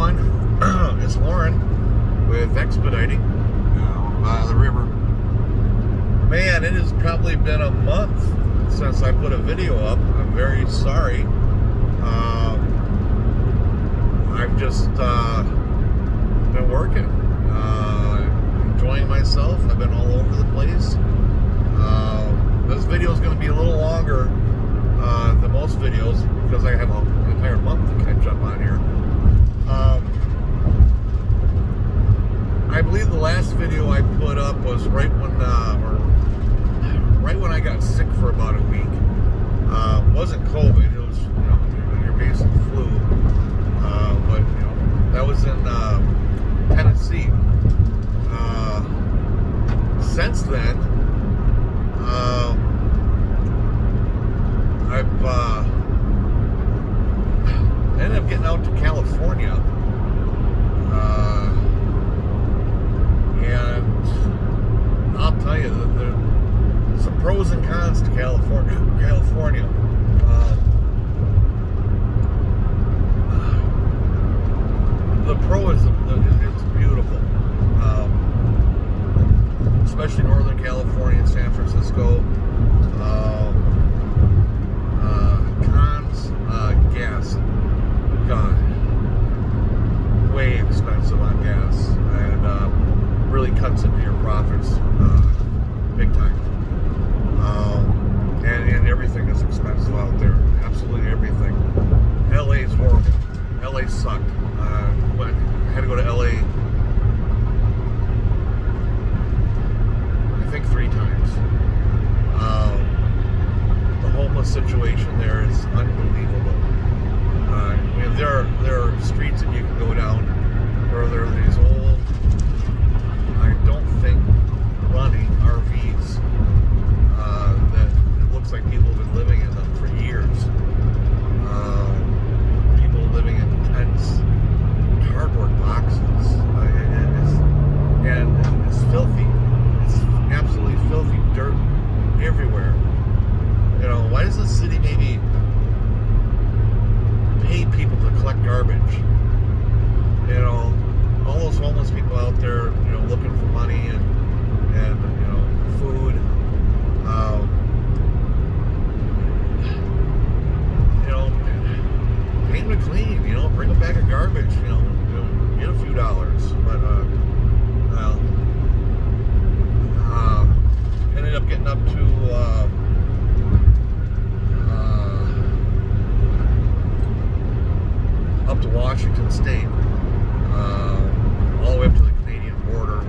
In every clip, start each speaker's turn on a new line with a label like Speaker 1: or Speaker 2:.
Speaker 1: everyone. It's Lauren with Expediting by the river. Man, it has probably been a month since I put a video up. I'm very sorry. I've just been working, enjoying myself. I've been all over the place. This video is going to be a little longer than most videos because I have an entire month to catch up on here. I believe the last video I put up was right when I got sick for about a week. It wasn't COVID. It was your basic flu. But that was in Tennessee. Since then, I've ended up getting out to California, and I'll tell you that there are some pros and cons to California. The pro is it's beautiful, especially Northern California and San Francisco. Cons, gas. God, way expensive on gas, and really cuts into your profits big time. And everything is expensive out there. Absolutely everything. LA is horrible. LA sucked. But I had to go to LA, I think 3 times. The homeless situation there is unbelievable. There are streets that you can go down where there are these old, I don't think running RVs that it looks like people have been living in them for years. People living in tents, cardboard boxes, and it's filthy. It's absolutely filthy, dirt everywhere. Why does the city maybe pay people to collect garbage? All those homeless people out there, looking for money and food. Pay them to clean. Bring a bag of garbage. Get a few dollars. But ended up getting up to. Up to Washington State, all the way up to the Canadian border,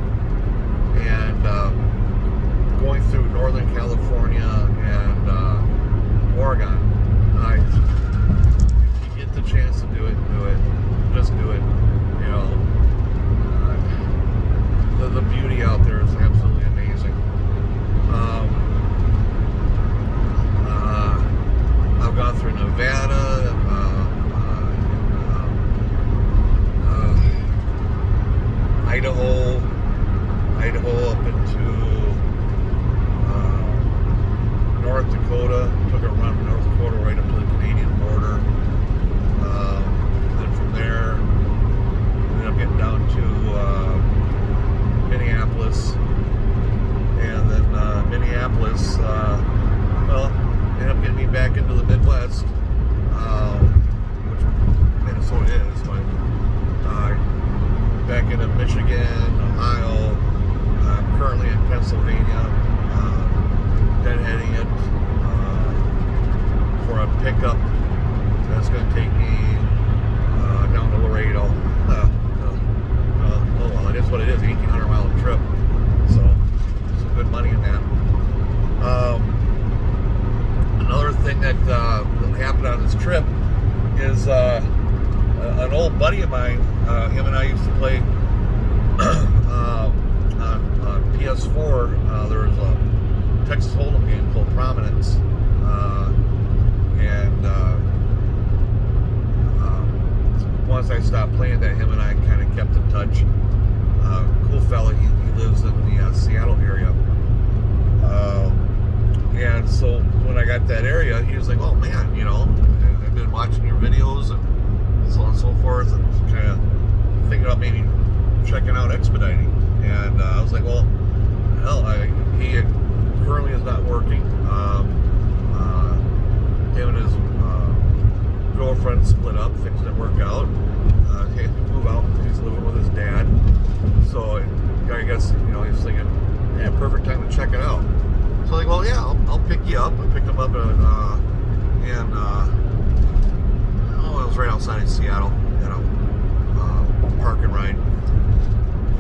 Speaker 1: and going through Northern California and Oregon. If you get the chance to do it, just do it. The beauty out there is absolutely amazing. I've gone through Nevada, Idaho up into North Dakota. Took a run from North Dakota right up to the Canadian border. Then from there, ended up getting down to Minneapolis, and then Minneapolis, ended up getting me back into the Midwest, which Minnesota is, but back into Michigan, Ohio. I'm currently in Pennsylvania, deadheading it for a pickup that's going to take me down to Laredo. Well, it is what it is, 1,800-mile trip, so some good money in that. Another thing that happened on this trip is an old buddy of mine, him and I used to play on PS4. There was a Texas Hold'em game called Prominence, and once I stopped playing that, him and I kind of kept in touch. Cool fella, he lives in the Seattle area, and so when I got that area, he was like, "Oh man, I've been watching your videos and so on and so forth," and kind of thinking about maybe checking out Expediting. And I was like, well, hell, he currently is not working. Him and his girlfriend split up, things didn't work out. He had to move out. He's living with his dad. So I guess, he's thinking, yeah, perfect time to check it out. So like, well, yeah, I'll pick you up. I picked him up it was right outside of Seattle, park and ride.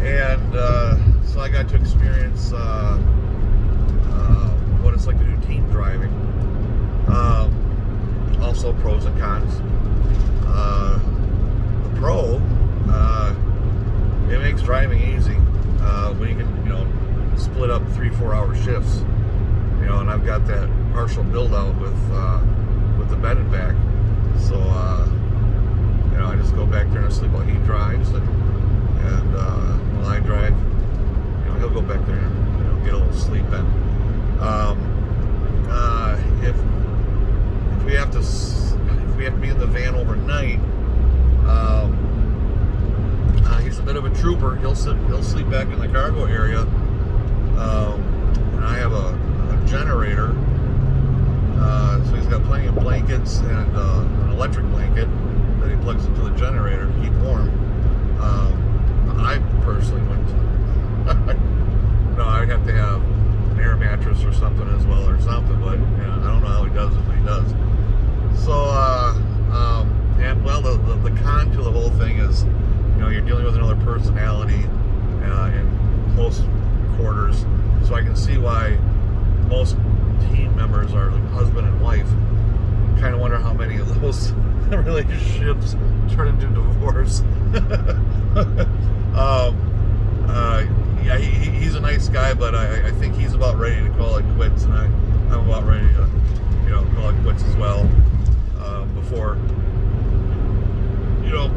Speaker 1: And so I got to experience what it's like to do team driving. Also pros and cons. The pro, it makes driving easy when you can, split up 3-4 hour shifts. And I've got that partial build out with the bed and back. So I just go back there and sleep while he drives, and while I drive, he'll go back there and get a little sleep in. If we have to be in the van overnight, he's a bit of a trooper. He'll sleep back in the cargo area, and I have a generator, so he's got plenty of blankets and an electric blanket that he plugs into the generator to keep warm. I personally wouldn't. No, I'd have to have an air mattress or something as well, or something. But I don't know how he does it, but he does. So, and well, the con to the whole thing is, you're dealing with another personality in close quarters. So I can see why most team members are like husband and wife. Kind of wonder how many of those relationships turn into divorce. Yeah, he's a nice guy, but I think he's about ready to call it quits, and I'm about ready to, call it quits as well.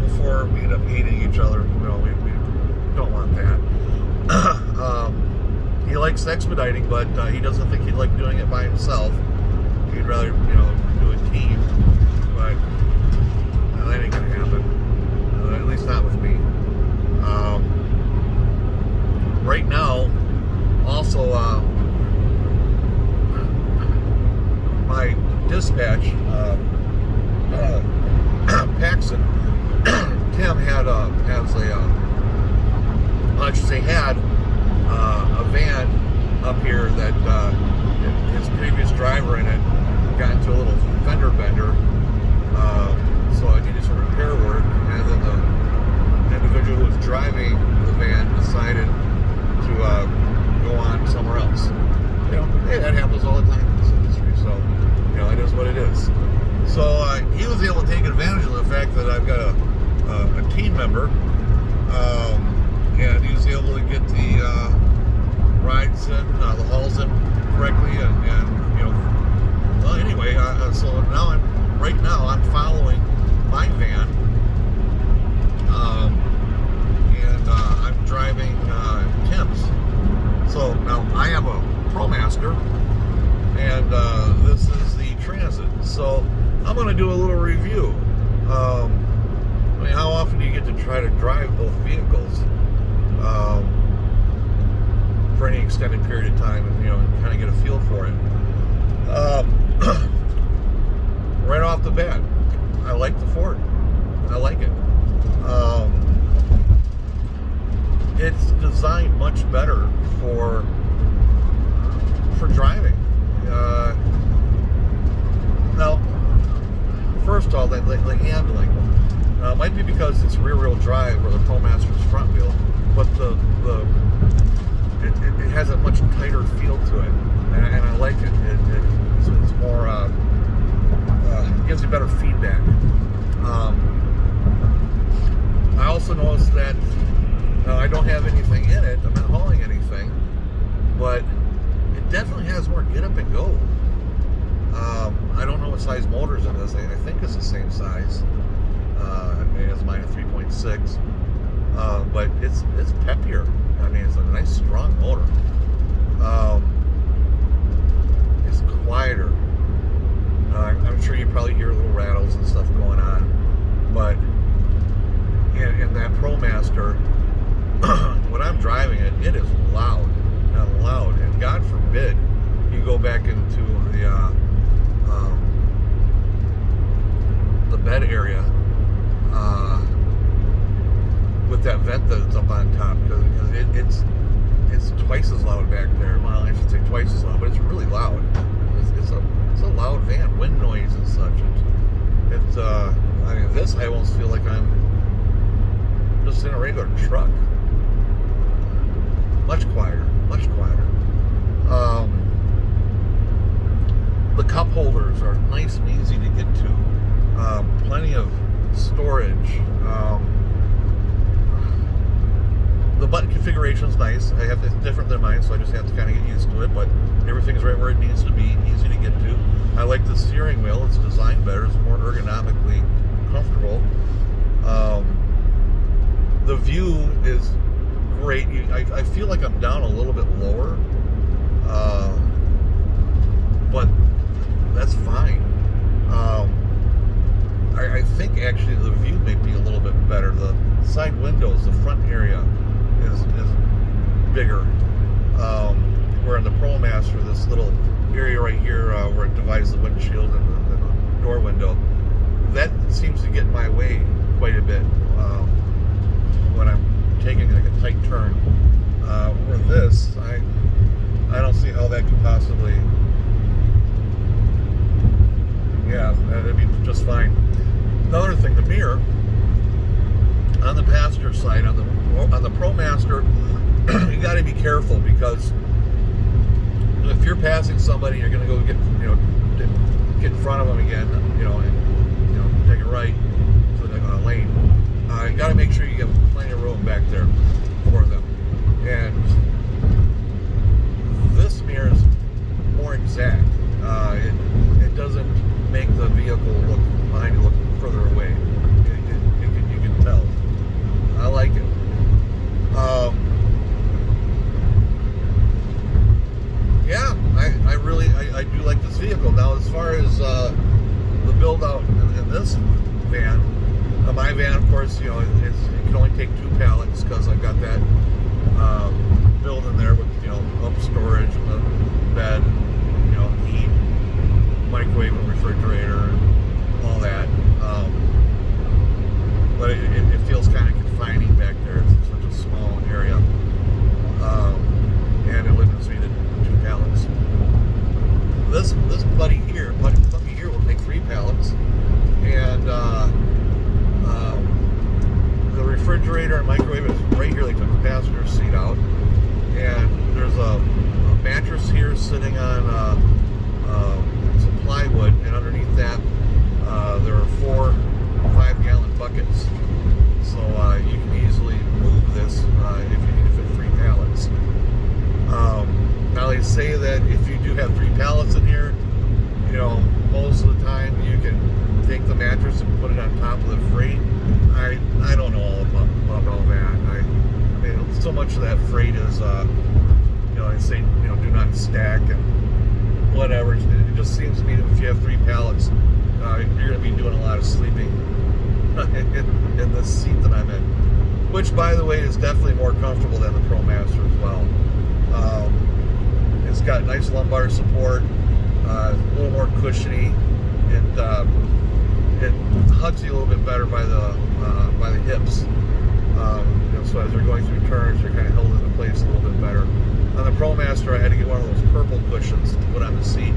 Speaker 1: Before we end up hating each other, we don't want that. He likes expediting, but he doesn't think he'd like doing it by himself. He'd rather, do a team, but that ain't gonna happen. At least not with me. Right now, also, my dispatch, Paxton, Tim had a van up here that his previous driver in it got into a little fender bender, so I needed some repair work, and then the individual who was driving the van decided to go on somewhere else. That happens all the time in this industry, so it is what it is. So he was able to take advantage of the fact that I've got a team member, and he was able to get the rides in, the hauls in correctly, and well, anyway, so now I'm following my van, and I'm driving Tim's. So now I have a Promaster, and this is the Transit. So I'm going to do a little review. How often do you get to try to drive both vehicles for any extended period of time, and kind of get a feel for it? Right off the bat, I like the Ford. I like it. It's designed much better for driving. Now, first of all, the handling. It might be because it's rear-wheel drive or the Promaster's front wheel, but it has a much tighter feel to it, and I like it. It's more, it gives you better feedback. I also noticed that I don't have anything in it. I'm not hauling anything, but it definitely has more get up and go. I don't know what size motor's in this. I think it's the same size. It's mine at 3.6, but it's peppier. I mean, it's a nice strong motor. It's quieter. I'm sure you probably hear little rattles and stuff going on, but in that Promaster, when I'm driving it, it is loud and loud. And God forbid you go back into the bed area with that vent that's up on top, because it's twice as loud back there. Well, I should say twice as loud, but it's really loud. It's a loud van, wind noise and such. I mean, this I almost feel like I'm just in a regular truck. Much quieter, much quieter. The cup holders are nice and easy to get to. Plenty of storage. The button configuration is nice. It's different than mine, so I just have to kind of get used to it, but everything's right where it needs to be, easy to get to. I like the steering wheel. It's designed better. It's more ergonomically comfortable. The view is great. I feel like I'm down a little bit lower, but that's fine. I think actually the view may be a little bit better. The side windows, the front area is bigger. Where in the Promaster, this little area right here where it divides the windshield and the door window, that seems to get in my way quite a bit when I'm taking like a tight turn. Where this, I don't see how that could possibly. Yeah, that'd be just fine. Another thing, the mirror on the passenger side, on the Promaster, you got to be careful, because if you're passing somebody, you're going to go get in front of them again, and take a right to the lane. You got to make sure you get plenty of room back there for them. And this mirror is more exact. It doesn't make the vehicle look behind you look further away. You can tell. I like it. Yeah, I do like this vehicle. Now, as far as the build out in this van, my van, of course, it can only take 2 pallets, because I've got that built in there with up storage and the bed, heat, microwave and refrigerator and all that. But it feels kind of confining back there. It's such a small area, and it limits me to 2 pallets. This puppy here will take 3 pallets, and the refrigerator and microwave is right here. They took the passenger seat out, and there's a mattress here sitting on some plywood, and underneath that there are 4 5-gallon buckets, so you can easily move this if you need to fit 3 pallets. Now they say that if you do have 3 pallets in here, most of the time you can take the mattress and put it on top of the freight. I don't know all about all that. I mean, so much of that freight is they say do not stack and whatever. It just seems to me that if you have 3 pallets, you're going to be doing a lot of sleeping in this seat that I'm in, which, by the way, is definitely more comfortable than the Promaster as well. It's got nice lumbar support, a little more cushiony, and it hugs you a little bit better by the hips. So as they're going through turns, you're kind of held into place a little bit better. On the Promaster, I had to get one of those purple cushions to put on the seat,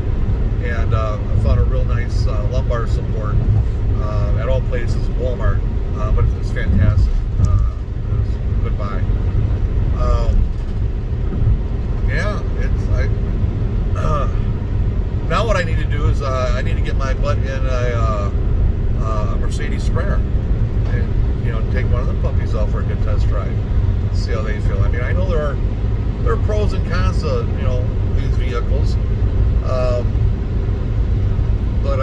Speaker 1: and I found a real nice lumbar support at all places, Walmart, but it's fantastic. It's a good buy. Now what I need to do is I need to get my butt in a Mercedes Sprinter and take one of the puppies out for a good test drive, see how they feel. I mean, I know there are pros and cons to these vehicles, but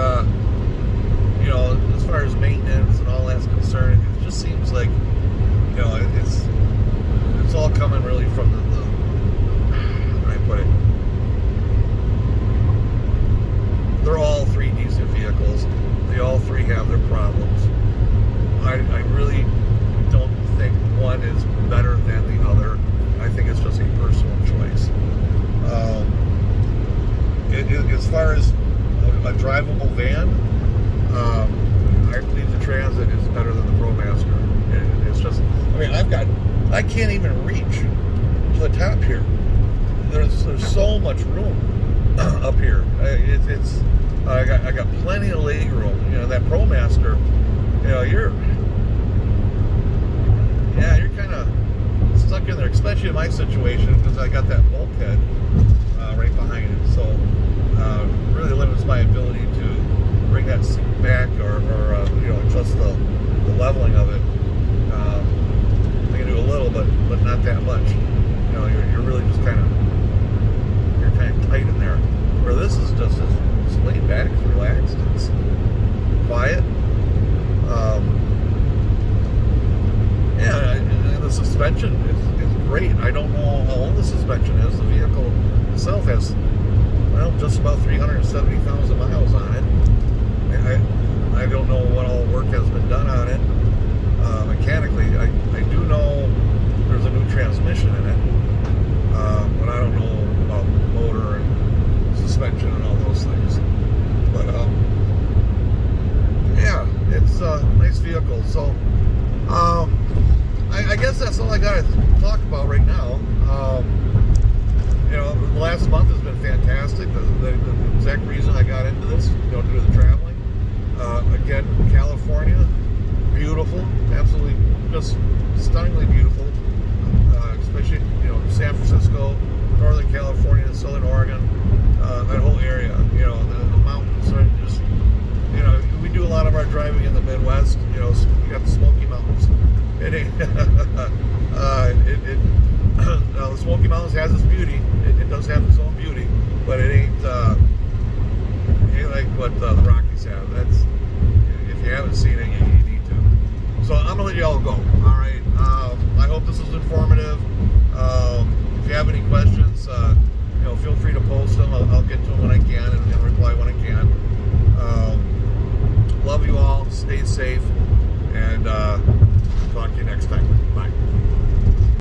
Speaker 1: as far as maintenance and all that's concerned, it just seems like it's all coming really from the how can I put it? They're all 3 decent vehicles. They all 3 have their problems. I really don't think better than the Promaster. It's just, I mean, I can't even reach to the top here. There's so much room up here. I got plenty of leg room. You know, that Promaster, you know, you're kind of stuck in there, especially in my situation, because I got that bulkhead right behind it. So really limits my ability to bring that seat back or you know, adjust the leveling of it. I can do a little, but not that much. You know, you're really just kind of tight in there. Where this is just laid back, relaxed, it's quiet. And the suspension is great. I don't know how old the suspension is. The vehicle itself has, well, just about 370,000 miles on it. I don't know what all work has been done on it mechanically. I do know there's a new transmission in it, but I don't know about motor and suspension and all those things. But yeah, it's a nice vehicle. So I guess that's all I got to talk about right now. You know, the last month has been fantastic. The exact reason I got into this, you know, due to the traveling. Again, California, beautiful, absolutely just stunningly beautiful. Especially, you know, San Francisco, Northern California, Southern Oregon, that whole area. You know, the mountains are just, you know, we do a lot of our driving in the Midwest. You know, you got the Smoky Mountains. It ain't. The Smoky Mountains has its beauty. It does have its own beauty, but it ain't like what the Rockies have. That's, if you haven't seen it, you need to. So I'm gonna let you all go. All right. I hope this was informative. If you have any questions, you know, feel free to post them. I'll get to them when I